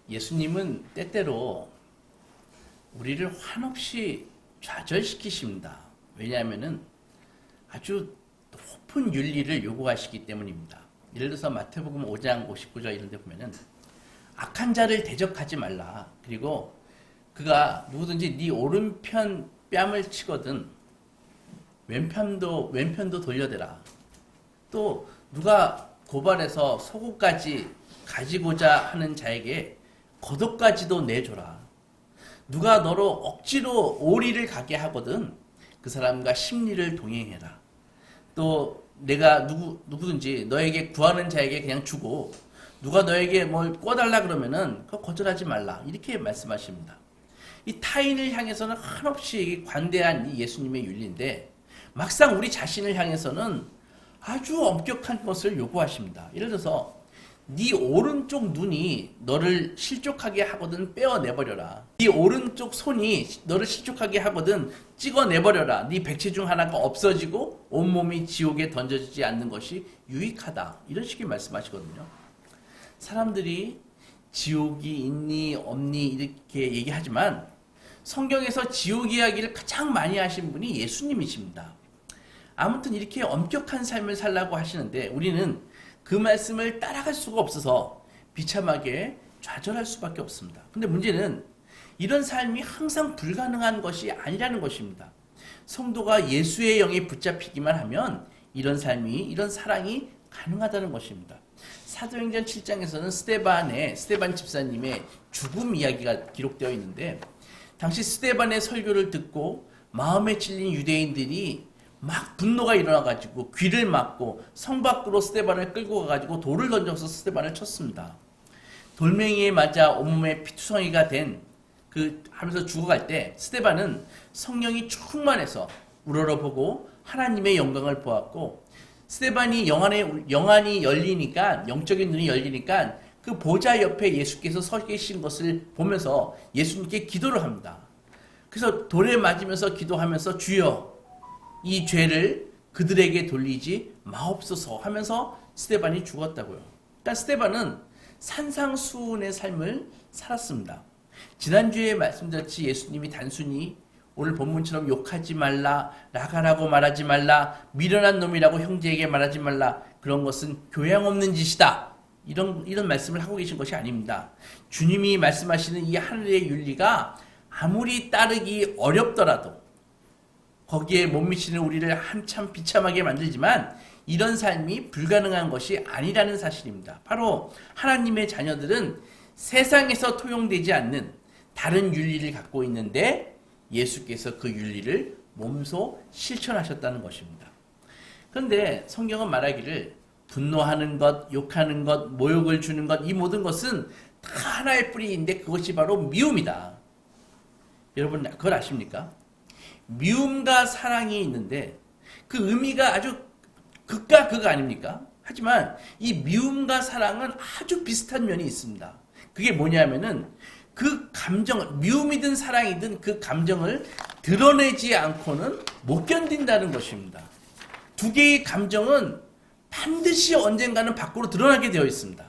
예수님은 때때로 우리를 한없이 좌절시키십니다. 왜냐하면 아주 높은 윤리를 요구하시기 때문입니다. 예를 들어서 마태복음 5장 59절 이런 데 보면은 악한 자를 대적하지 말라. 그리고 그가 누구든지 네 오른편 뺨을 치거든 왼편도 돌려대라. 또 누가 고발해서 속옷까지 가지고자 하는 자에게 겉옷까지도 내줘라. 누가 너로 억지로 오리를 가게 하거든 그 사람과 심리를 동행해라. 또 내가 누구든지 너에게 구하는 자에게 그냥 주고 누가 너에게 뭘 꿔달라 그러면은 그거 거절하지 말라. 이렇게 말씀하십니다. 이 타인을 향해서는 한없이 관대한 이 예수님의 윤리인데 막상 우리 자신을 향해서는 아주 엄격한 것을 요구하십니다. 예를 들어서 네 오른쪽 눈이 너를 실족하게 하거든 떼어내버려라. 네 오른쪽 손이 너를 실족하게 하거든 찍어내버려라. 네 백체 중 하나가 없어지고 온몸이 지옥에 던져지지 않는 것이 유익하다. 이런 식의 말씀하시거든요. 사람들이 지옥이 있니 없니 이렇게 얘기하지만 성경에서 지옥 이야기를 가장 많이 하신 분이 예수님이십니다. 아무튼 이렇게 엄격한 삶을 살라고 하시는데 우리는 그 말씀을 따라갈 수가 없어서 비참하게 좌절할 수밖에 없습니다. 근데 문제는 이런 삶이 항상 불가능한 것이 아니라는 것입니다. 성도가 예수의 영에 붙잡히기만 하면 이런 삶이, 이런 사랑이 가능하다는 것입니다. 사도행전 7장에서는 스데반 집사님의 죽음 이야기가 기록되어 있는데 당시 스데반의 설교를 듣고 마음에 찔린 유대인들이 막 분노가 일어나가지고 귀를 막고 성 밖으로 스데반을 끌고 가가지고 돌을 던져서 스데반을 쳤습니다. 돌멩이에 맞아 온몸에 피투성이가 하면서 죽어갈 때 스데반은 성령이 충만해서 우러러보고 하나님의 영광을 보았고 스데반이 영안이 열리니까 영적인 눈이 열리니까 그 보좌 옆에 예수께서 서 계신 것을 보면서 예수님께 기도를 합니다. 그래서 돌에 맞으면서 기도하면서 주여 이 죄를 그들에게 돌리지 마옵소서 하면서 스데반이 죽었다고요. 그러니까 스데반은 산상수훈의 삶을 살았습니다. 지난주에 말씀드렸듯이 예수님이 단순히 오늘 본문처럼 욕하지 말라, 나가라고 말하지 말라, 미련한 놈이라고 형제에게 말하지 말라, 그런 것은 교양 없는 짓이다. 이런 말씀을 하고 계신 것이 아닙니다. 주님이 말씀하시는 이 하늘의 윤리가 아무리 따르기 어렵더라도 거기에 못 미치는 우리를 한참 비참하게 만들지만 이런 삶이 불가능한 것이 아니라는 사실입니다. 바로 하나님의 자녀들은 세상에서 통용되지 않는 다른 윤리를 갖고 있는데 예수께서 그 윤리를 몸소 실천하셨다는 것입니다. 그런데 성경은 말하기를 분노하는 것, 욕하는 것, 모욕을 주는 것, 이 모든 것은 다 하나의 뿌리인데 그것이 바로 미움이다. 여러분 그걸 아십니까? 미움과 사랑이 있는데 그 의미가 아주 극과 극 아닙니까? 하지만 이 미움과 사랑은 아주 비슷한 면이 있습니다. 그게 뭐냐면은 그 감정, 미움이든 사랑이든 그 감정을 드러내지 않고는 못 견딘다는 것입니다. 두 개의 감정은 반드시 언젠가는 밖으로 드러나게 되어 있습니다.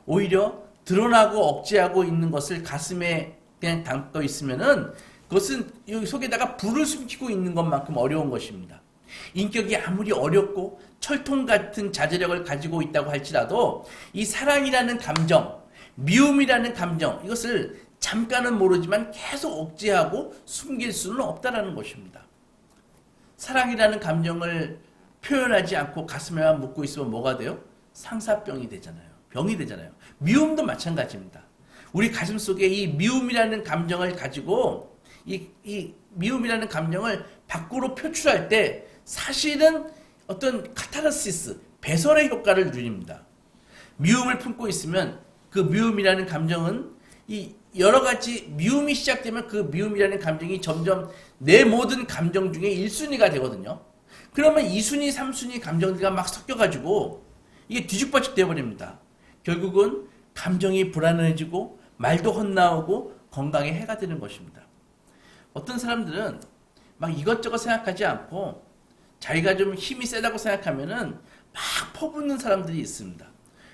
오히려 드러나고 억제하고 있는 것을 가슴에 그냥 담고 있으면은 그것은 여기 속에다가 불을 숨기고 있는 것만큼 어려운 것입니다. 인격이 아무리 어렵고 철통 같은 자제력을 가지고 있다고 할지라도 이 사랑이라는 감정, 미움이라는 감정, 이것을 잠깐은 모르지만 계속 억제하고 숨길 수는 없다는 것입니다. 사랑이라는 감정을 표현하지 않고 가슴에만 묻고 있으면 뭐가 돼요? 상사병이 되잖아요. 병이 되잖아요. 미움도 마찬가지입니다. 우리 가슴 속에 이 미움이라는 감정을 가지고 이 미움이라는 감정을 밖으로 표출할 때 사실은 어떤 카타르시스, 배설의 효과를 누립니다. 미움을 품고 있으면 그 미움이라는 감정은 이 여러 가지 미움이 시작되면 그 미움이라는 감정이 점점 내 모든 감정 중에 1순위가 되거든요. 그러면 2순위, 3순위 감정들과 막 섞여가지고 이게 뒤죽박죽 되어버립니다. 결국은 감정이 불안해지고 말도 헛나오고 건강에 해가 되는 것입니다. 어떤 사람들은 막 이것저것 생각하지 않고 자기가 좀 힘이 세다고 생각하면은 막 퍼붓는 사람들이 있습니다.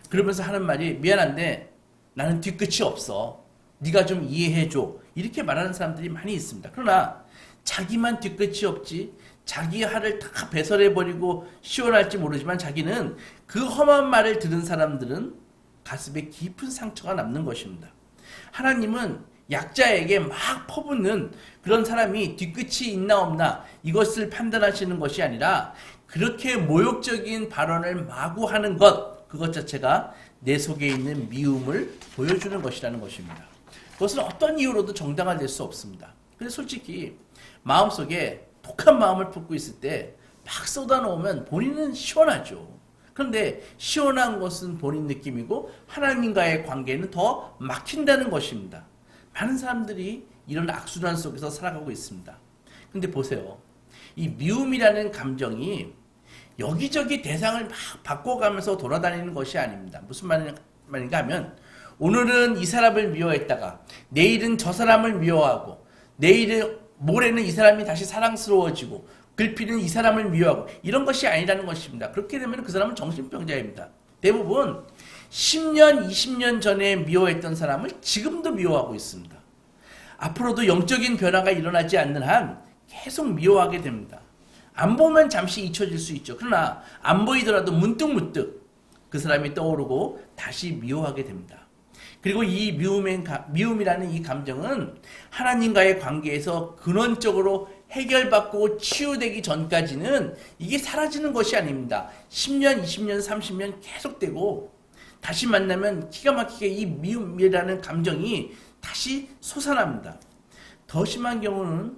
그러면서 하는 말이 미안한데 나는 뒤끝이 없어. 네가 좀 이해해줘. 이렇게 말하는 사람들이 많이 있습니다. 그러나 자기만 뒤끝이 없지, 자기 할을 다 배설해버리고 시원할지 모르지만 자기는 그 험한 말을 들은 사람들은 가슴에 깊은 상처가 남는 것입니다. 하나님은 약자에게 막 퍼붓는 그런 사람이 뒤끝이 있나 없나 이것을 판단하시는 것이 아니라 그렇게 모욕적인 발언을 마구 하는 것, 그것 자체가 내 속에 있는 미움을 보여주는 것이라는 것입니다. 그것은 어떤 이유로도 정당화될 수 없습니다. 근데 솔직히 마음속에 독한 마음을 품고 있을 때 막 쏟아놓으면 본인은 시원하죠. 그런데 시원한 것은 본인 느낌이고 하나님과의 관계는 더 막힌다는 것입니다. 많은 사람들이 이런 악순환 속에서 살아가고 있습니다. 근데 보세요. 이 미움이라는 감정이 여기저기 대상을 막 바꿔가면서 돌아다니는 것이 아닙니다. 무슨 말인가 하면 오늘은 이 사람을 미워했다가 내일은 저 사람을 미워하고 모레는 이 사람이 다시 사랑스러워지고 글피는 이 사람을 미워하고 이런 것이 아니라는 것입니다. 그렇게 되면 그 사람은 정신병자입니다. 대부분 10년, 20년 전에 미워했던 사람을 지금도 미워하고 있습니다. 앞으로도 영적인 변화가 일어나지 않는 한 계속 미워하게 됩니다. 안 보면 잠시 잊혀질 수 있죠. 그러나 안 보이더라도 문득문득 그 사람이 떠오르고 다시 미워하게 됩니다. 그리고 이 미움이라는 이 감정은 하나님과의 관계에서 근원적으로 해결받고 치유되기 전까지는 이게 사라지는 것이 아닙니다. 10년, 20년, 30년 계속되고 다시 만나면 기가 막히게 이 미움이라는 감정이 다시 솟아납니다. 더 심한 경우는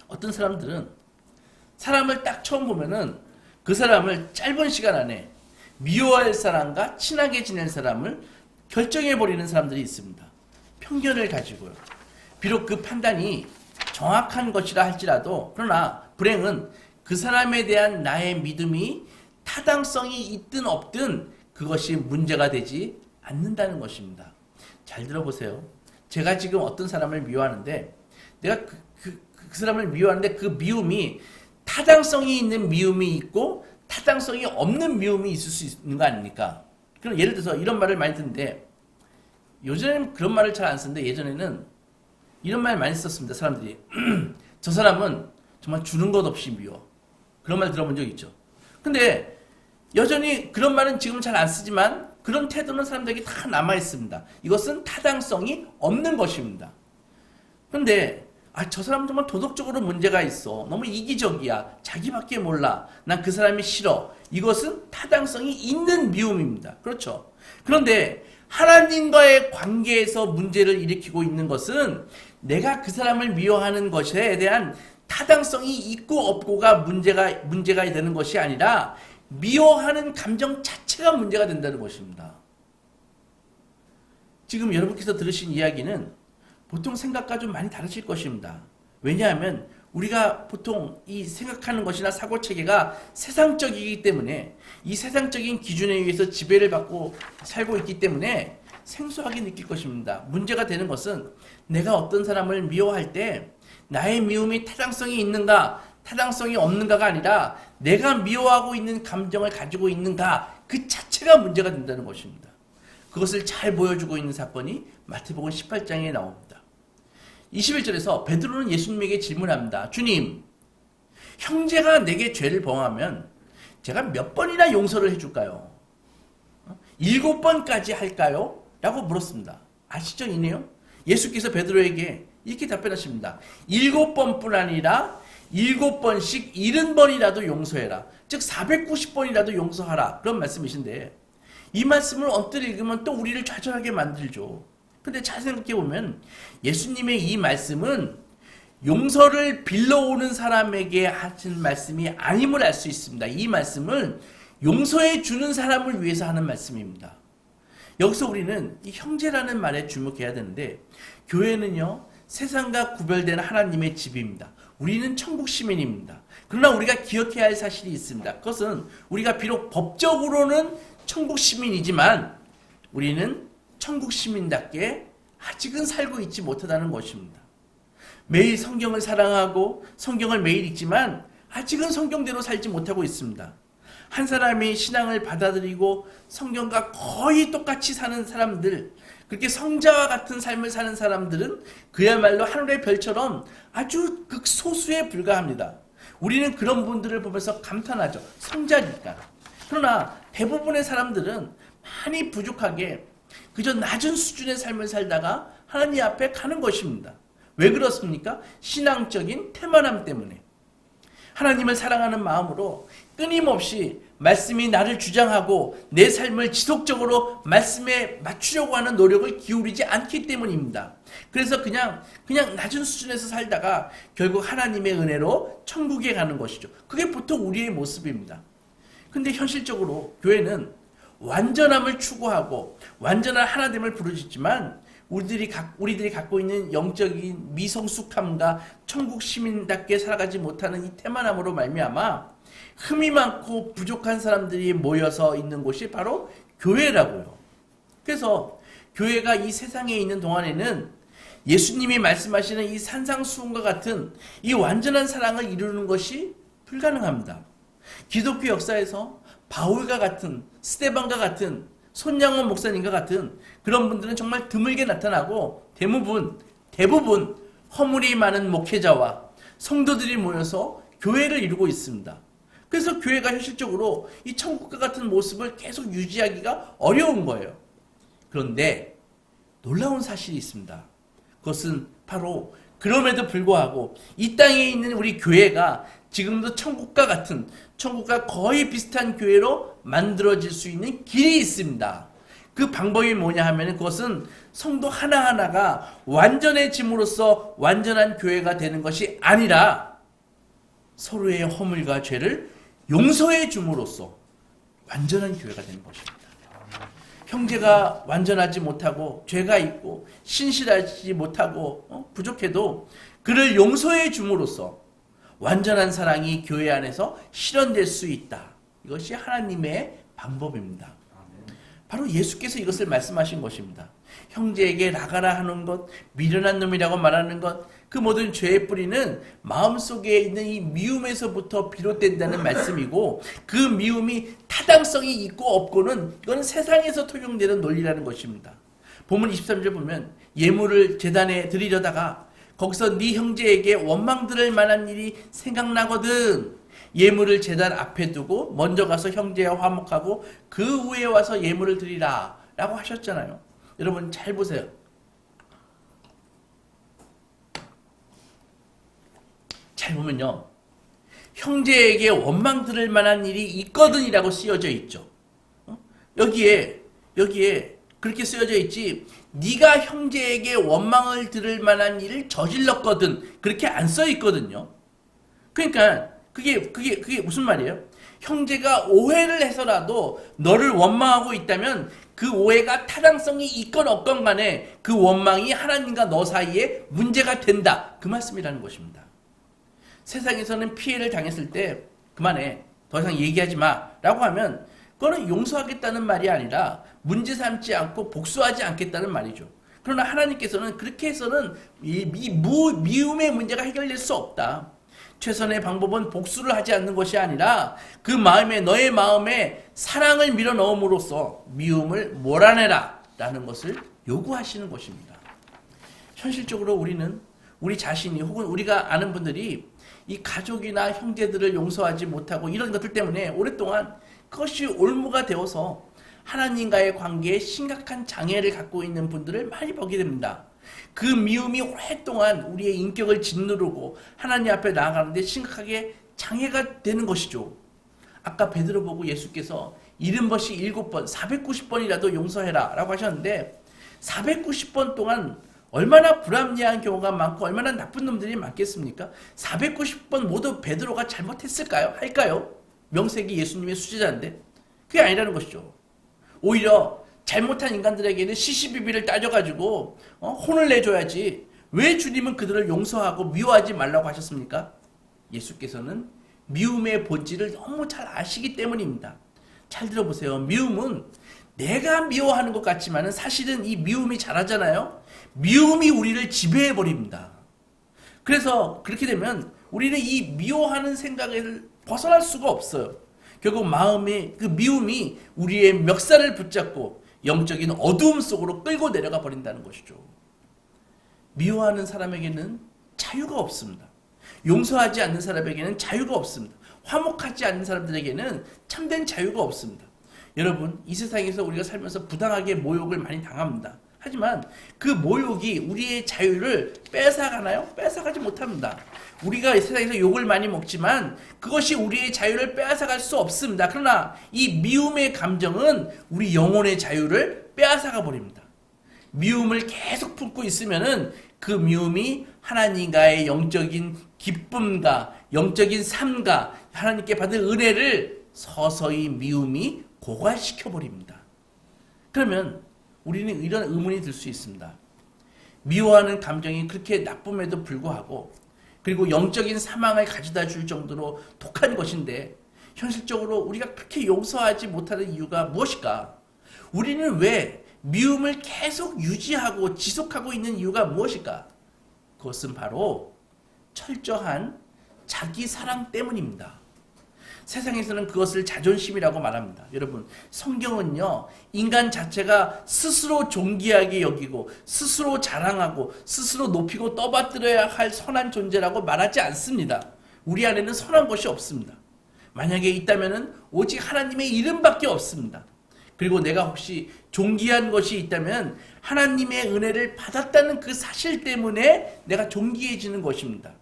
어떤 사람들은 사람을 딱 처음 보면은 그 사람을 짧은 시간 안에 미워할 사람과 친하게 지낼 사람을 결정해버리는 사람들이 있습니다. 편견을 가지고요. 비록 그 판단이 정확한 것이라 할지라도 그러나 불행은 그 사람에 대한 나의 믿음이 타당성이 있든 없든 그것이 문제가 되지 않는다는 것입니다. 잘 들어보세요. 제가 지금 어떤 사람을 미워하는데 내가 그 사람을 미워하는데 그 미움이 타당성이 있는 미움이 있고 타당성이 없는 미움이 있을 수 있는 거 아닙니까? 그럼 예를 들어서 이런 말을 많이 듣는데 요즘에는 그런 말을 잘 안 쓰는데 예전에는 이런 말 많이 썼습니다. 사람들이 저 사람은 정말 주는 것 없이 미워. 그런 말 들어본 적 있죠. 근데 여전히 그런 말은 지금 잘 안 쓰지만 그런 태도는 사람들에게 다 남아 있습니다. 이것은 타당성이 없는 것입니다. 그런데 저 사람은 정말 도덕적으로 문제가 있어. 너무 이기적이야. 자기밖에 몰라. 난 그 사람이 싫어. 이것은 타당성이 있는 미움입니다. 그렇죠. 그런데 하나님과의 관계에서 문제를 일으키고 있는 것은 내가 그 사람을 미워하는 것에 대한 타당성이 있고 없고가 문제가 되는 것이 아니라 미워하는 감정 자체가 문제가 된다는 것입니다. 지금 여러분께서 들으신 이야기는 보통 생각과 좀 많이 다르실 것입니다. 왜냐하면 우리가 보통 이 생각하는 것이나 사고체계가 세상적이기 때문에 이 세상적인 기준에 의해서 지배를 받고 살고 있기 때문에 생소하게 느낄 것입니다. 문제가 되는 것은 내가 어떤 사람을 미워할 때 나의 미움이 타당성이 있는가 타당성이 없는가가 아니라 내가 미워하고 있는 감정을 가지고 있는가 그 자체가 문제가 된다는 것입니다. 그것을 잘 보여주고 있는 사건이 마태복음 18장에 나옵니다. 21절에서 베드로는 예수님에게 질문합니다. 주님, 형제가 내게 죄를 범하면 제가 몇 번이나 용서를 해줄까요? 7번까지 할까요? 라고 물었습니다. 아시죠 이 내용? 예수께서 베드로에게 이렇게 답변하십니다. 7번뿐 아니라 7번씩 70번이라도 용서해라. 즉 490번이라도 용서하라. 그런 말씀이신데 이 말씀을 언뜻 읽으면 또 우리를 좌절하게 만들죠. 근데 잘 생각해보면 예수님의 이 말씀은 용서를 빌러오는 사람에게 하신 말씀이 아님을 알 수 있습니다. 이 말씀은 용서해 주는 사람을 위해서 하는 말씀입니다. 여기서 우리는 이 형제라는 말에 주목해야 되는데 교회는요 세상과 구별된 하나님의 집입니다. 우리는 천국 시민입니다. 그러나 우리가 기억해야 할 사실이 있습니다. 그것은 우리가 비록 법적으로는 천국 시민이지만 우리는 천국 시민답게 아직은 살고 있지 못하다는 것입니다. 매일 성경을 사랑하고 성경을 매일 읽지만 아직은 성경대로 살지 못하고 있습니다. 한 사람이 신앙을 받아들이고 성경과 거의 똑같이 사는 사람들, 그렇게 성자와 같은 삶을 사는 사람들은 그야말로 하늘의 별처럼 아주 극소수에 불과합니다. 우리는 그런 분들을 보면서 감탄하죠. 성자니까. 그러나 대부분의 사람들은 많이 부족하게 그저 낮은 수준의 삶을 살다가 하나님 앞에 가는 것입니다. 왜 그렇습니까? 신앙적인 태만함 때문에. 하나님을 사랑하는 마음으로 끊임없이 말씀이 나를 주장하고 내 삶을 지속적으로 말씀에 맞추려고 하는 노력을 기울이지 않기 때문입니다. 그래서 그냥 낮은 수준에서 살다가 결국 하나님의 은혜로 천국에 가는 것이죠. 그게 보통 우리의 모습입니다. 근데 현실적으로 교회는 완전함을 추구하고 완전한 하나됨을 부르짖지만 우리들이 갖고 있는 영적인 미성숙함과 천국 시민답게 살아가지 못하는 이 태만함으로 말미암아 흠이 많고 부족한 사람들이 모여서 있는 곳이 바로 교회라고요. 그래서 교회가 이 세상에 있는 동안에는 예수님이 말씀하시는 이 산상수훈과 같은 이 완전한 사랑을 이루는 것이 불가능합니다. 기독교 역사에서 바울과 같은, 스데반과 같은, 손양원 목사님과 같은 그런 분들은 정말 드물게 나타나고 대부분 허물이 많은 목회자와 성도들이 모여서 교회를 이루고 있습니다. 그래서 교회가 현실적으로 이 천국과 같은 모습을 계속 유지하기가 어려운 거예요. 그런데 놀라운 사실이 있습니다. 그것은 바로 그럼에도 불구하고 이 땅에 있는 우리 교회가 지금도 천국과 거의 비슷한 교회로 만들어질 수 있는 길이 있습니다. 그 방법이 뭐냐 하면 그것은 성도 하나하나가 완전해짐으로써 완전한 교회가 되는 것이 아니라 서로의 허물과 죄를 용서해 줌으로써 완전한 교회가 되는 것입니다. 형제가 완전하지 못하고 죄가 있고 신실하지 못하고 부족해도 그를 용서해 줌으로써 완전한 사랑이 교회 안에서 실현될 수 있다. 이것이 하나님의 방법입니다. 바로 예수께서 이것을 말씀하신 것입니다. 형제에게 나가라 하는 것, 미련한 놈이라고 말하는 것, 그 모든 죄의 뿌리는 마음속에 있는 이 미움에서부터 비롯된다는 말씀이고 그 미움이 타당성이 있고 없고는 이건 세상에서 통용되는 논리라는 것입니다. 본문 23절 보면 예물을 제단에 드리려다가 거기서 네 형제에게 원망 들을 만한 일이 생각나거든. 예물을 제단 앞에 두고 먼저 가서 형제와 화목하고 그 후에 와서 예물을 드리라 라고 하셨잖아요. 여러분 잘 보세요. 잘 보면요. 형제에게 원망 들을 만한 일이 있거든이라고 쓰여져 있죠. 여기에 그렇게 쓰여져 있지 네가 형제에게 원망을 들을 만한 일을 저질렀거든 그렇게 안 써 있거든요. 그러니까 그게 무슨 말이에요? 형제가 오해를 해서라도 너를 원망하고 있다면 그 오해가 타당성이 있건 없건 간에 그 원망이 하나님과 너 사이에 문제가 된다. 그 말씀이라는 것입니다. 세상에서는 피해를 당했을 때 그만해. 더 이상 얘기하지 마. 라고 하면 그거는 용서하겠다는 말이 아니라 문제 삼지 않고 복수하지 않겠다는 말이죠. 그러나 하나님께서는 그렇게 해서는 미움의 문제가 해결될 수 없다. 최선의 방법은 복수를 하지 않는 것이 아니라 그 마음에 너의 마음에 사랑을 밀어넣음으로써 미움을 몰아내라 라는 것을 요구하시는 것입니다. 현실적으로 우리는 우리 자신이 혹은 우리가 아는 분들이 이 가족이나 형제들을 용서하지 못하고 이런 것들 때문에 오랫동안 그것이 올무가 되어서 하나님과의 관계에 심각한 장애를 갖고 있는 분들을 많이 보게 됩니다. 그 미움이 오랫동안 우리의 인격을 짓누르고 하나님 앞에 나아가는데 심각하게 장애가 되는 것이죠. 아까 베드로 보고 예수께서 70번씩 7번 490번이라도 용서해라 라고 하셨는데 490번 동안 얼마나 불합리한 경우가 많고 얼마나 나쁜 놈들이 많겠습니까? 490번 모두 베드로가 잘못했을까요? 할까요? 명색이 예수님의 수제자인데 그게 아니라는 것이죠. 오히려 잘못한 인간들에게는 시시비비를 따져가지고 혼을 내줘야지 왜 주님은 그들을 용서하고 미워하지 말라고 하셨습니까? 예수께서는 미움의 본질을 너무 잘 아시기 때문입니다. 잘 들어보세요. 미움은 내가 미워하는 것 같지만 사실은 이 미움이 잘하잖아요. 미움이 우리를 지배해버립니다. 그래서 그렇게 되면 우리는 이 미워하는 생각을 벗어날 수가 없어요. 결국 마음의 그 미움이 우리의 멱살을 붙잡고 영적인 어두움 속으로 끌고 내려가 버린다는 것이죠. 미워하는 사람에게는 자유가 없습니다. 용서하지 않는 사람에게는 자유가 없습니다. 화목하지 않는 사람들에게는 참된 자유가 없습니다. 여러분, 이 세상에서 우리가 살면서 부당하게 모욕을 많이 당합니다. 하지만 그 모욕이 우리의 자유를 뺏어가나요? 뺏어가지 못합니다. 우리가 이 세상에서 욕을 많이 먹지만 그것이 우리의 자유를 빼앗아갈 수 없습니다. 그러나 이 미움의 감정은 우리 영혼의 자유를 빼앗아가 버립니다. 미움을 계속 품고 있으면은 그 미움이 하나님과의 영적인 기쁨과 영적인 삶과 하나님께 받은 은혜를 서서히 미움이 고갈시켜 버립니다. 그러면 우리는 이런 의문이 들 수 있습니다. 미워하는 감정이 그렇게 나쁨에도 불구하고 그리고 영적인 사망을 가져다 줄 정도로 독한 것인데 현실적으로 우리가 그렇게 용서하지 못하는 이유가 무엇일까? 우리는 왜 미움을 계속 유지하고 지속하고 있는 이유가 무엇일까? 그것은 바로 철저한 자기 사랑 때문입니다. 세상에서는 그것을 자존심이라고 말합니다. 여러분, 성경은요, 인간 자체가 스스로 존귀하게 여기고 스스로 자랑하고 스스로 높이고 떠받들어야 할 선한 존재라고 말하지 않습니다. 우리 안에는 선한 것이 없습니다. 만약에 있다면은 오직 하나님의 이름밖에 없습니다. 그리고 내가 혹시 존귀한 것이 있다면 하나님의 은혜를 받았다는 그 사실 때문에 내가 존귀해지는 것입니다.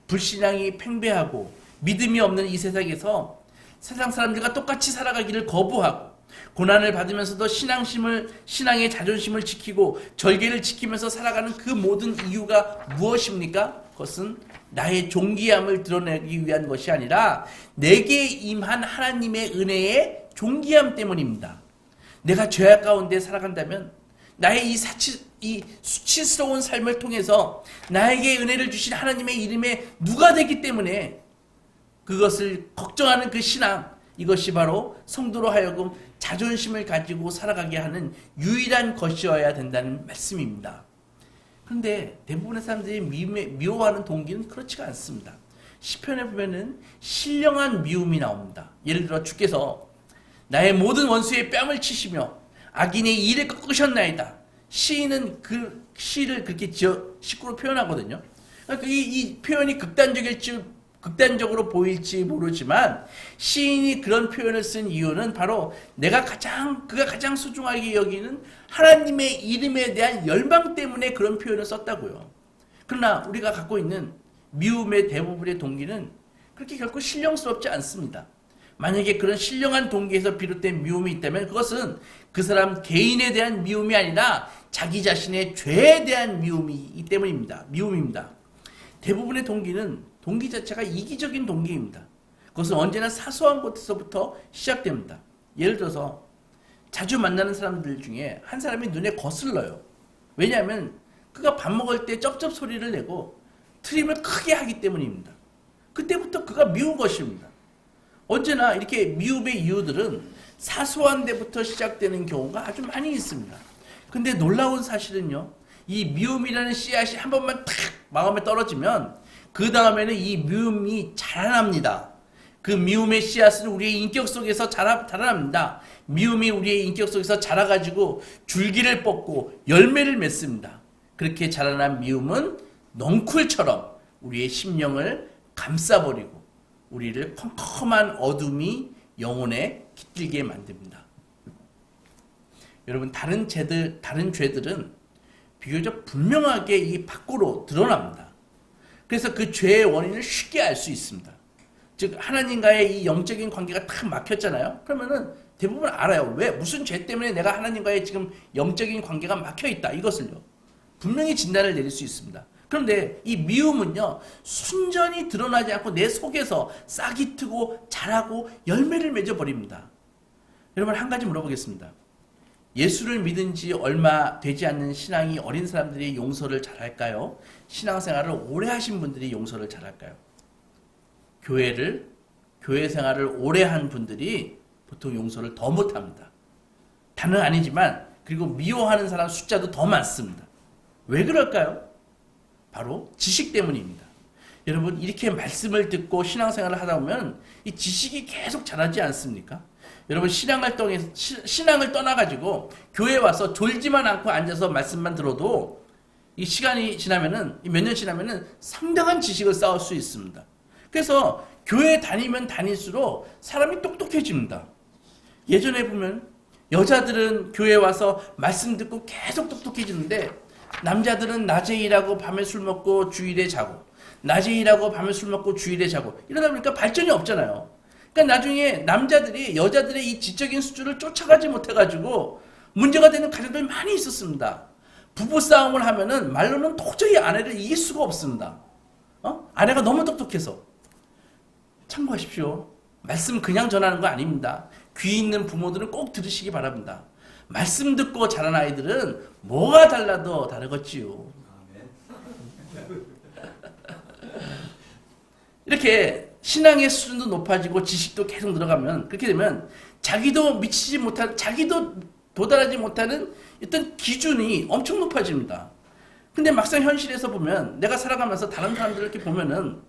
불신앙이 팽배하고 믿음이 없는 이 세상에서 세상 사람들과 똑같이 살아가기를 거부하고 고난을 받으면서도 신앙의 자존심을 지키고 절개를 지키면서 살아가는 그 모든 이유가 무엇입니까? 그것은 나의 존귀함을 드러내기 위한 것이 아니라 내게 임한 하나님의 은혜의 존귀함 때문입니다. 내가 죄악 가운데 살아간다면 나의 이 수치스러운 삶을 통해서 나에게 은혜를 주신 하나님의 이름에 누가 되기 때문에 그것을 걱정하는 그 신앙, 이것이 바로 성도로 하여금 자존심을 가지고 살아가게 하는 유일한 것이어야 된다는 말씀입니다. 그런데 대부분의 사람들이 미워하는 동기는 그렇지가 않습니다. 시편에 보면은 신령한 미움이 나옵니다. 예를 들어 주께서 나의 모든 원수의 뺨을 치시며 악인의 이를 꺾으셨나이다. 시인은 그 시를 그렇게 식구로 표현하거든요. 그러니까 이 표현이 극단적으로 보일지 모르지만 시인이 그런 표현을 쓴 이유는 바로 그가 가장 소중하게 여기는 하나님의 이름에 대한 열망 때문에 그런 표현을 썼다고요. 그러나 우리가 갖고 있는 미움의 대부분의 동기는 그렇게 결코 신령스럽지 않습니다. 만약에 그런 신령한 동기에서 비롯된 미움이 있다면 그것은 그 사람 개인에 대한 미움이 아니라 자기 자신의 죄에 대한 미움이기 때문입니다. 미움입니다. 대부분의 동기 자체가 이기적인 동기입니다. 그것은 언제나 사소한 것에서부터 시작됩니다. 예를 들어서 자주 만나는 사람들 중에 한 사람이 눈에 거슬러요. 왜냐하면 그가 밥 먹을 때 쩝쩝 소리를 내고 트림을 크게 하기 때문입니다. 그때부터 그가 미운 것입니다. 언제나 이렇게 미움의 이유들은 사소한 데부터 시작되는 경우가 아주 많이 있습니다. 근데 놀라운 사실은요, 이 미움이라는 씨앗이 한 번만 탁 마음에 떨어지면 그 다음에는 이 미움이 자라납니다. 그 미움의 씨앗은 우리의 인격 속에서 자라납니다. 미움이 우리의 인격 속에서 자라가지고 줄기를 뻗고 열매를 맺습니다. 그렇게 자라난 미움은 넝쿨처럼 우리의 심령을 감싸버리고 우리를 컴컴한 어둠이 영혼에 깃들게 만듭니다. 여러분, 다른 죄들은 비교적 분명하게 이 밖으로 드러납니다. 그래서 그 죄의 원인을 쉽게 알 수 있습니다. 즉 하나님과의 이 영적인 관계가 탁 막혔잖아요. 그러면은 대부분 알아요. 왜? 무슨 죄 때문에 내가 하나님과의 지금 영적인 관계가 막혀있다. 이것을요. 분명히 진단을 내릴 수 있습니다. 그런데 이 미움은요, 순전히 드러나지 않고 내 속에서 싹이 트고 자라고 열매를 맺어버립니다. 여러분, 한 가지 물어보겠습니다. 예수를 믿은 지 얼마 되지 않는 신앙이 어린 사람들이 용서를 잘할까요? 신앙생활을 오래 하신 분들이 용서를 잘할까요? 교회 생활을 오래 한 분들이 보통 용서를 더 못합니다. 다는 아니지만, 그리고 미워하는 사람 숫자도 더 많습니다. 왜 그럴까요? 바로 지식 때문입니다. 여러분 이렇게 말씀을 듣고 신앙생활을 하다 보면 이 지식이 계속 자라지 않습니까? 여러분 신앙을 떠나가지고 교회에 와서 졸지만 않고 앉아서 말씀만 들어도 이 시간이 지나면은 몇 년 지나면은 상당한 지식을 쌓을 수 있습니다. 그래서 교회 다니면 다닐수록 사람이 똑똑해집니다. 예전에 보면 여자들은 교회 와서 말씀 듣고 계속 똑똑해지는데 남자들은 낮에 일하고 밤에 술 먹고 주일에 자고 낮에 일하고 밤에 술 먹고 주일에 자고 이러다 보니까 발전이 없잖아요. 그러니까 나중에 남자들이 여자들의 이 지적인 수준을 쫓아가지 못해가지고 문제가 되는 가정들이 많이 있었습니다. 부부싸움을 하면은 말로는 도저히 아내를 이길 수가 없습니다. 아내가 너무 똑똑해서. 참고하십시오. 말씀 그냥 전하는 거 아닙니다. 귀 있는 부모들은 꼭 들으시기 바랍니다. 말씀 듣고 자란 아이들은 뭐가 달라도 다르겠지요. 이렇게 신앙의 수준도 높아지고 지식도 계속 늘어가면 그렇게 되면 자기도 미치지 못하는 자기도 도달하지 못하는 어떤 기준이 엄청 높아집니다. 근데 막상 현실에서 보면 내가 살아가면서 다른 사람들을 이렇게 보면은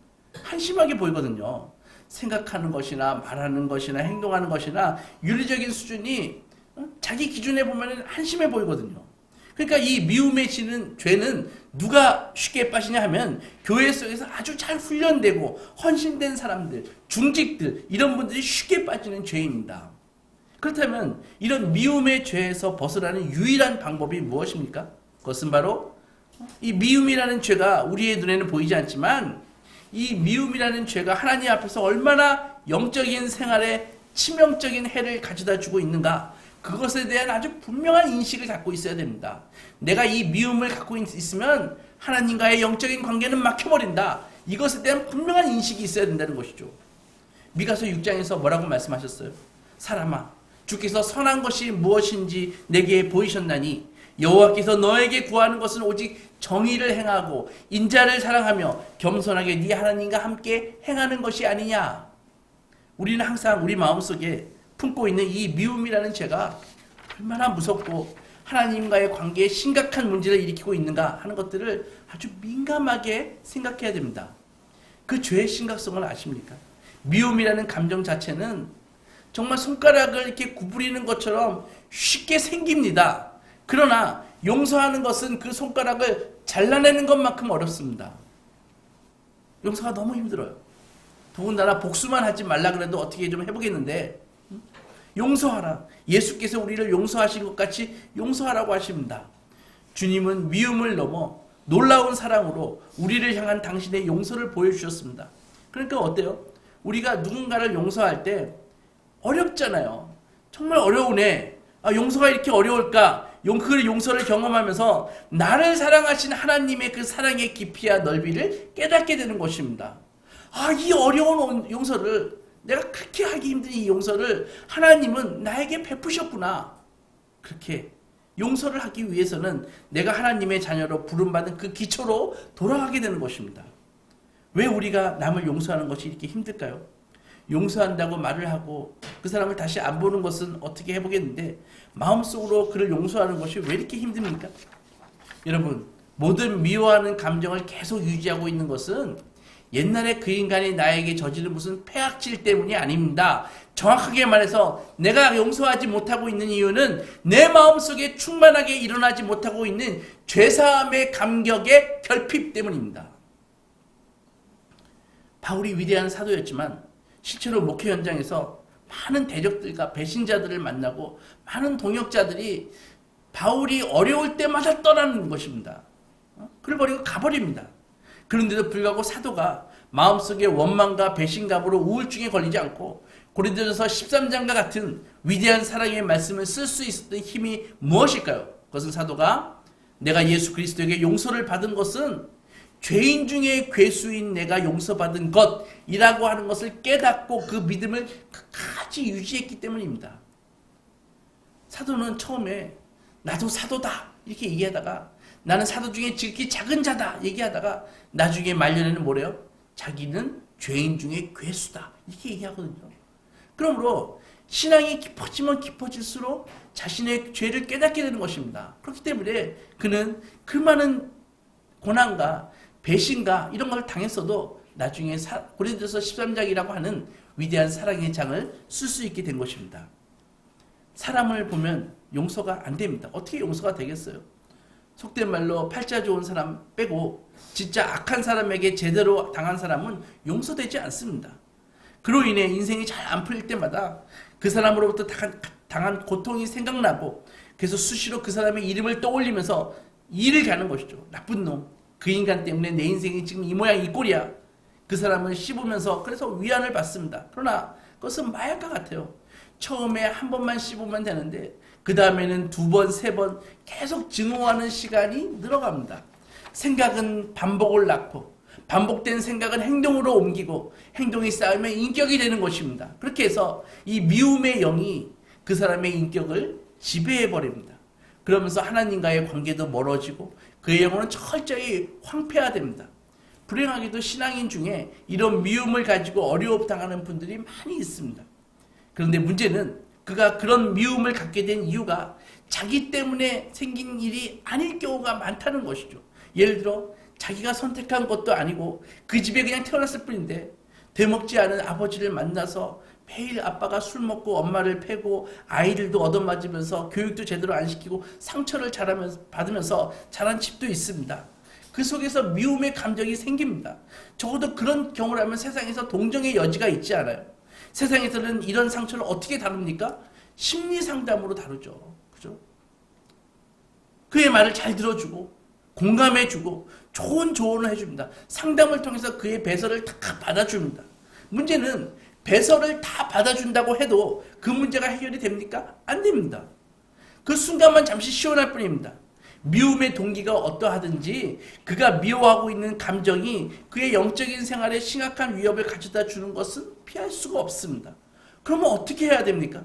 한심하게 보이거든요. 생각하는 것이나 말하는 것이나 행동하는 것이나 윤리적인 수준이 자기 기준에 보면 한심해 보이거든요. 그러니까 이 미움에 지는 죄는 누가 쉽게 빠지냐 하면 교회 속에서 아주 잘 훈련되고 헌신된 사람들, 중직들 이런 분들이 쉽게 빠지는 죄입니다. 그렇다면 이런 미움의 죄에서 벗어나는 유일한 방법이 무엇입니까? 그것은 바로 이 미움이라는 죄가 우리의 눈에는 보이지 않지만 이 미움이라는 죄가 하나님 앞에서 얼마나 영적인 생활에 치명적인 해를 가져다 주고 있는가, 그것에 대한 아주 분명한 인식을 갖고 있어야 됩니다. 내가 이 미움을 갖고 있으면 하나님과의 영적인 관계는 막혀버린다. 이것에 대한 분명한 인식이 있어야 된다는 것이죠. 미가서 6장에서 뭐라고 말씀하셨어요? 사람아, 주께서 선한 것이 무엇인지 내게 보이셨나니 여호와께서 너에게 구하는 것은 오직 정의를 행하고 인자를 사랑하며 겸손하게 네 하나님과 함께 행하는 것이 아니냐. 우리는 항상 우리 마음속에 품고 있는 이 미움이라는 죄가 얼마나 무섭고 하나님과의 관계에 심각한 문제를 일으키고 있는가 하는 것들을 아주 민감하게 생각해야 됩니다. 그 죄의 심각성을 아십니까? 미움이라는 감정 자체는 정말 손가락을 이렇게 구부리는 것처럼 쉽게 생깁니다. 그러나 용서하는 것은 그 손가락을 잘라내는 것만큼 어렵습니다. 용서가 너무 힘들어요. 더군다나 복수만 하지 말라 그래도 어떻게 좀 해보겠는데 용서하라. 예수께서 우리를 용서하신 것 같이 용서하라고 하십니다. 주님은 미움을 넘어 놀라운 사랑으로 우리를 향한 당신의 용서를 보여주셨습니다. 그러니까 어때요? 우리가 누군가를 용서할 때 어렵잖아요. 정말 어려우네. 용서가 이렇게 어려울까? 그 용서를 경험하면서 나를 사랑하신 하나님의 그 사랑의 깊이와 넓이를 깨닫게 되는 것입니다. 이 어려운 용서를, 내가 그렇게 하기 힘든 이 용서를 하나님은 나에게 베푸셨구나. 그렇게 용서를 하기 위해서는 내가 하나님의 자녀로 부름받은 그 기초로 돌아가게 되는 것입니다. 왜 우리가 남을 용서하는 것이 이렇게 힘들까요? 용서한다고 말을 하고 그 사람을 다시 안 보는 것은 어떻게 해보겠는데 마음속으로 그를 용서하는 것이 왜 이렇게 힘듭니까? 여러분, 모든 미워하는 감정을 계속 유지하고 있는 것은 옛날에 그 인간이 나에게 저지른 무슨 폐악질 때문이 아닙니다. 정확하게 말해서 내가 용서하지 못하고 있는 이유는 내 마음속에 충만하게 일어나지 못하고 있는 죄사함의 감격의 결핍 때문입니다. 바울이 위대한 사도였지만 실제로 목회 현장에서 많은 대적들과 배신자들을 만나고 많은 동역자들이 바울이 어려울 때마다 떠나는 것입니다. 그를 버리고 가버립니다. 그런데도 불구하고 사도가 마음속에 원망과 배신감으로 우울증에 걸리지 않고 고린도전서 13장과 같은 위대한 사랑의 말씀을 쓸 수 있었던 힘이 무엇일까요? 그것은 사도가 내가 예수 그리스도에게 용서를 받은 것은 죄인 중에 괴수인 내가 용서받은 것이라고 하는 것을 깨닫고 그 믿음을 끝까지 유지했기 때문입니다. 사도는 처음에 나도 사도다 이렇게 얘기하다가 나는 사도 중에 지극히 작은 자다 얘기하다가 나중에 말년에는 뭐래요? 자기는 죄인 중에 괴수다 이렇게 얘기하거든요. 그러므로 신앙이 깊어지면 깊어질수록 자신의 죄를 깨닫게 되는 것입니다. 그렇기 때문에 그는 그 많은 고난과 배신과 이런 걸 당했어도 나중에 고린도서 13장이라고 하는 위대한 사랑의 장을 쓸 수 있게 된 것입니다. 사람을 보면 용서가 안 됩니다. 어떻게 용서가 되겠어요? 속된 말로 팔자 좋은 사람 빼고 진짜 악한 사람에게 제대로 당한 사람은 용서되지 않습니다. 그로 인해 인생이 잘 안 풀릴 때마다 그 사람으로부터 당한 고통이 생각나고 그래서 수시로 그 사람의 이름을 떠올리면서 일을 가는 것이죠. 나쁜 놈. 그 인간 때문에 내 인생이 지금 이 모양 이 꼴이야. 그 사람을 씹으면서 그래서 위안을 받습니다. 그러나 그것은 마약과 같아요. 처음에 한 번만 씹으면 되는데 그 다음에는 두 번, 세 번 계속 증오하는 시간이 늘어갑니다. 생각은 반복을 낳고 반복된 생각은 행동으로 옮기고 행동이 쌓이면 인격이 되는 것입니다. 그렇게 해서 이 미움의 영이 그 사람의 인격을 지배해버립니다. 그러면서 하나님과의 관계도 멀어지고 그의 영혼은 철저히 황폐화됩니다. 불행하게도 신앙인 중에 이런 미움을 가지고 어려움 당하는 분들이 많이 있습니다. 그런데 문제는 그가 그런 미움을 갖게 된 이유가 자기 때문에 생긴 일이 아닐 경우가 많다는 것이죠. 예를 들어 자기가 선택한 것도 아니고 그 집에 그냥 태어났을 뿐인데 되먹지 않은 아버지를 만나서 매일 아빠가 술 먹고 엄마를 패고 아이들도 얻어맞으면서 교육도 제대로 안 시키고 상처를 받으면서 자란 집도 있습니다. 그 속에서 미움의 감정이 생깁니다. 적어도 그런 경우를 하면 세상에서 동정의 여지가 있지 않아요. 세상에서는 이런 상처를 어떻게 다룹니까? 심리 상담으로 다루죠. 그죠? 그의 말을 잘 들어주고 공감해주고 좋은 조언을 해줍니다. 상담을 통해서 그의 배설을 다 받아줍니다. 문제는 배설을 다 받아준다고 해도 그 문제가 해결이 됩니까? 안 됩니다. 그 순간만 잠시 시원할 뿐입니다. 미움의 동기가 어떠하든지 그가 미워하고 있는 감정이 그의 영적인 생활에 심각한 위협을 가져다 주는 것은 피할 수가 없습니다. 그러면 어떻게 해야 됩니까?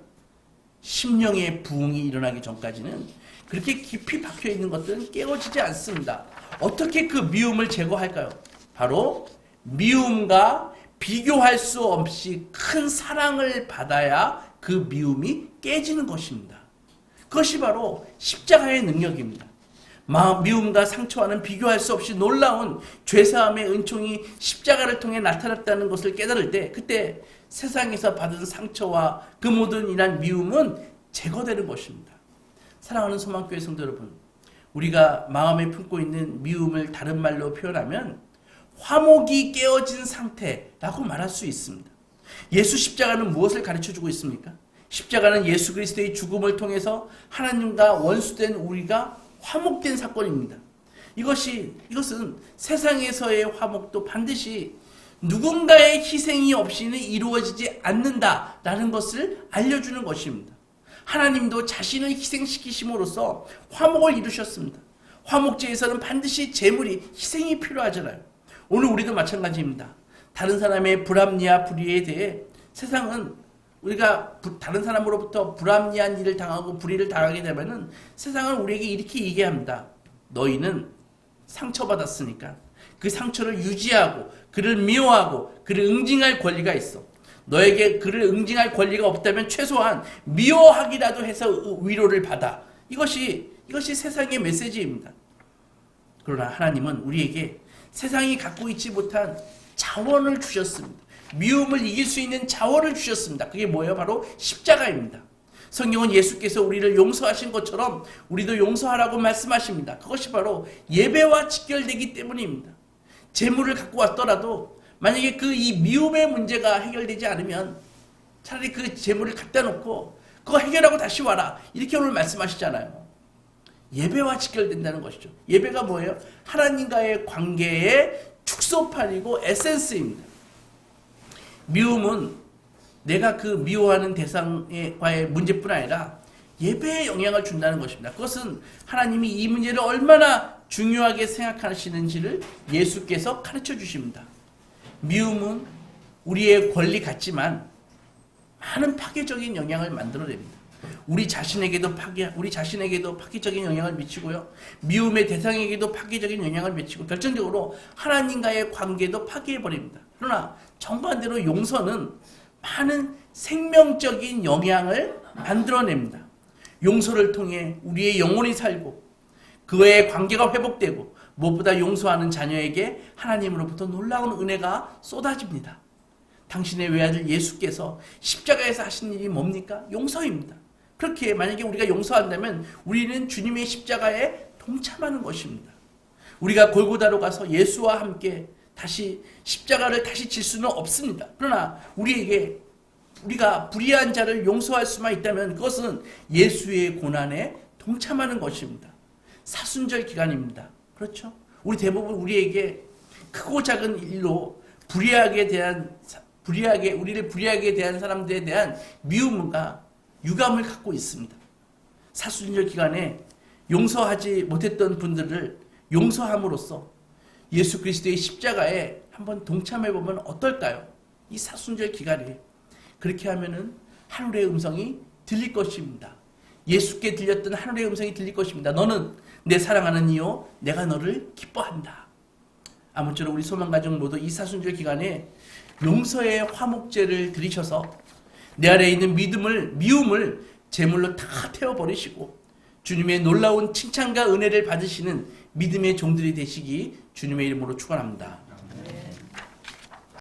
심령의 부흥이 일어나기 전까지는 그렇게 깊이 박혀있는 것들은 깨어지지 않습니다. 어떻게 그 미움을 제거할까요? 바로 미움과 비교할 수 없이 큰 사랑을 받아야 그 미움이 깨지는 것입니다. 그것이 바로 십자가의 능력입니다. 미움과 상처와는 비교할 수 없이 놀라운 죄사함의 은총이 십자가를 통해 나타났다는 것을 깨달을 때 그때 세상에서 받은 상처와 그 모든 이란 미움은 제거되는 것입니다. 사랑하는 소망교회 성도 여러분, 우리가 마음에 품고 있는 미움을 다른 말로 표현하면 화목이 깨어진 상태라고 말할 수 있습니다. 예수 십자가는 무엇을 가르쳐주고 있습니까? 십자가는 예수 그리스도의 죽음을 통해서 하나님과 원수된 우리가 화목된 사건입니다. 이것은 세상에서의 화목도 반드시 누군가의 희생이 없이는 이루어지지 않는다라는 것을 알려주는 것입니다. 하나님도 자신을 희생시키심으로써 화목을 이루셨습니다. 화목제에서는 반드시 제물이 희생이 필요하잖아요. 오늘 우리도 마찬가지입니다. 다른 사람의 불합리와 불의에 대해 세상은 우리가 다른 사람으로부터 불합리한 일을 당하고 불의를 당하게 되면은 세상은 우리에게 이렇게 얘기합니다. 너희는 상처받았으니까 그 상처를 유지하고 그를 미워하고 그를 응징할 권리가 있어. 너에게 그를 응징할 권리가 없다면 최소한 미워하기라도 해서 위로를 받아. 이것이 세상의 메시지입니다. 그러나 하나님은 우리에게 세상이 갖고 있지 못한 자원을 주셨습니다. 미움을 이길 수 있는 자원을 주셨습니다. 그게 뭐예요? 바로 십자가입니다. 성경은 예수께서 우리를 용서하신 것처럼 우리도 용서하라고 말씀하십니다. 그것이 바로 예배와 직결되기 때문입니다. 재물을 갖고 왔더라도 만약에 이 미움의 문제가 해결되지 않으면 차라리 그 재물을 갖다 놓고 그거 해결하고 다시 와라. 이렇게 오늘 말씀하시잖아요. 예배와 직결된다는 것이죠. 예배가 뭐예요? 하나님과의 관계의 축소판이고 에센스입니다. 미움은 내가 그 미워하는 대상과의 문제뿐 아니라 예배에 영향을 준다는 것입니다. 그것은 하나님이 이 문제를 얼마나 중요하게 생각하시는지를 예수께서 가르쳐 주십니다. 미움은 우리의 권리 같지만 많은 파괴적인 영향을 만들어냅니다. 우리 자신에게도 파괴적인 영향을 미치고요. 미움의 대상에게도 파괴적인 영향을 미치고 결정적으로 하나님과의 관계도 파괴해버립니다. 그러나 정반대로 용서는 많은 생명적인 영향을 만들어냅니다. 용서를 통해 우리의 영혼이 살고 그의 관계가 회복되고 무엇보다 용서하는 자녀에게 하나님으로부터 놀라운 은혜가 쏟아집니다. 당신의 외아들 예수께서 십자가에서 하신 일이 뭡니까? 용서입니다. 그렇게 만약에 우리가 용서한다면 우리는 주님의 십자가에 동참하는 것입니다. 우리가 골고다로 가서 예수와 함께 다시 십자가를 다시 질 수는 없습니다. 그러나 우리가 불의한 자를 용서할 수만 있다면 그것은 예수의 고난에 동참하는 것입니다. 사순절 기간입니다. 그렇죠? 우리 대부분 우리에게 크고 작은 일로 우리를 불의하게 대한 사람들에 대한 미움과 유감을 갖고 있습니다. 사순절 기간에 용서하지 못했던 분들을 용서함으로써 예수 그리스도의 십자가에 한번 동참해보면 어떨까요? 이 사순절 기간에 그렇게 하면은 하늘의 음성이 들릴 것입니다. 예수께 들렸던 하늘의 음성이 들릴 것입니다. 너는 내 사랑하는 이요 내가 너를 기뻐한다. 아무쪼록 우리 소망가족 모두 이 사순절 기간에 용서의 화목제를 드리셔서 내 안에 있는 미움을 제물로 다 태워버리시고 주님의 놀라운 칭찬과 은혜를 받으시는 믿음의 종들이 되시기 주님의 이름으로 축원합니다.